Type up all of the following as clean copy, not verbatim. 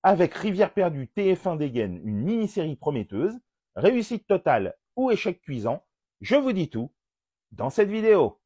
Avec Rivière perdue, TF1 dégaine une mini-série prometteuse, réussite totale ou échec cuisant, je vous dis tout dans cette vidéo.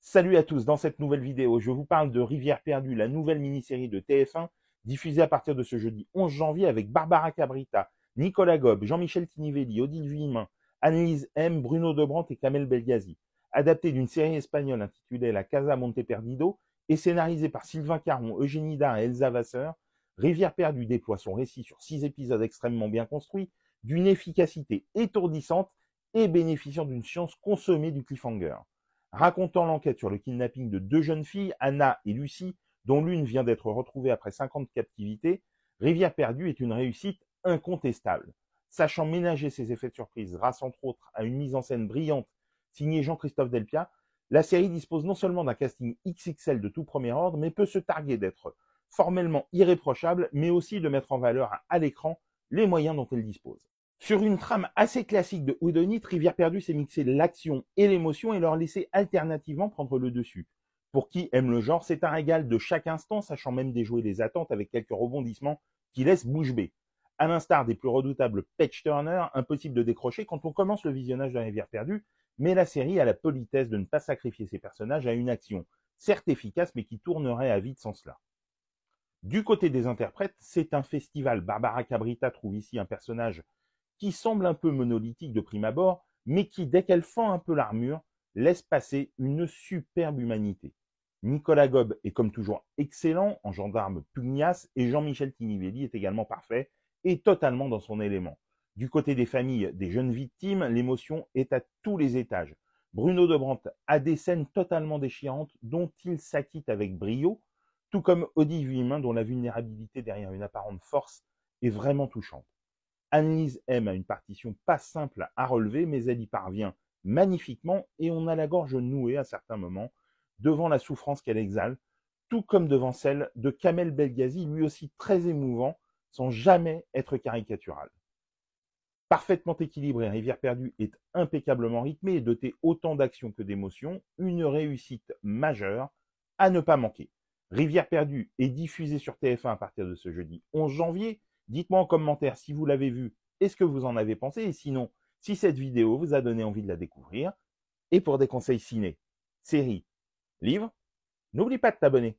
Salut à tous, dans cette nouvelle vidéo, je vous parle de Rivière perdue, la nouvelle mini-série de TF1, diffusée à partir de ce jeudi 11 janvier avec Barbara Cabrita, Nicolas Gob, Jean-Michel Tinivelli, Odile Vuillemin, Annelise M, Bruno Debrant et Kamel Belghazi. Adaptée d'une série espagnole intitulée La Casa Monte Perdido et scénarisée par Sylvain Caron, Eugénie Dard et Elsa Vasseur, Rivière perdue déploie son récit sur 6 épisodes extrêmement bien construits, d'une efficacité étourdissante et bénéficiant d'une science consommée du cliffhanger. Racontant l'enquête sur le kidnapping de deux jeunes filles, Anna et Lucie, dont l'une vient d'être retrouvée après 5 ans de captivité, Rivière perdue est une réussite incontestable. Sachant ménager ses effets de surprise grâce entre autres à une mise en scène brillante signée Jean-Christophe Delpia, la série dispose non seulement d'un casting XXL de tout premier ordre, mais peut se targuer d'être formellement irréprochable, mais aussi de mettre en valeur à l'écran les moyens dont elle dispose. Sur une trame assez classique de whodunit, Rivière perdue s'est mixer l'action et l'émotion et leur laisser alternativement prendre le dessus. Pour qui aime le genre, c'est un régal de chaque instant, sachant même déjouer les attentes avec quelques rebondissements qui laissent bouche bée. À l'instar des plus redoutables Page Turner, impossible de décrocher quand on commence le visionnage de Rivière perdue, mais la série a la politesse de ne pas sacrifier ses personnages à une action, certes efficace, mais qui tournerait à vide sans cela. Du côté des interprètes, c'est un festival. Barbara Cabrita trouve ici un personnage qui semble un peu monolithique de prime abord, mais qui, dès qu'elle fend un peu l'armure, laisse passer une superbe humanité. Nicolas Gob est comme toujours excellent, en gendarme pugnace, et Jean-Michel Tinivelli est également parfait et totalement dans son élément. Du côté des familles des jeunes victimes, l'émotion est à tous les étages. Bruno Debrant a des scènes totalement déchirantes dont il s'acquitte avec brio, tout comme Odile Vuillemin dont la vulnérabilité derrière une apparente force est vraiment touchante. Annelise M a une partition pas simple à relever, mais elle y parvient magnifiquement et on a la gorge nouée à certains moments devant la souffrance qu'elle exhale, tout comme devant celle de Kamel Belghazi, lui aussi très émouvant, sans jamais être caricatural. Parfaitement équilibré, Rivière perdue est impeccablement rythmé et doté autant d'action que d'émotion, une réussite majeure à ne pas manquer. Rivière perdue est diffusée sur TF1 à partir de ce jeudi 11 janvier. Dites-moi en commentaire si vous l'avez vue et ce que vous en avez pensé, et sinon, si cette vidéo vous a donné envie de la découvrir. Et pour des conseils ciné, séries, livres, n'oublie pas de t'abonner.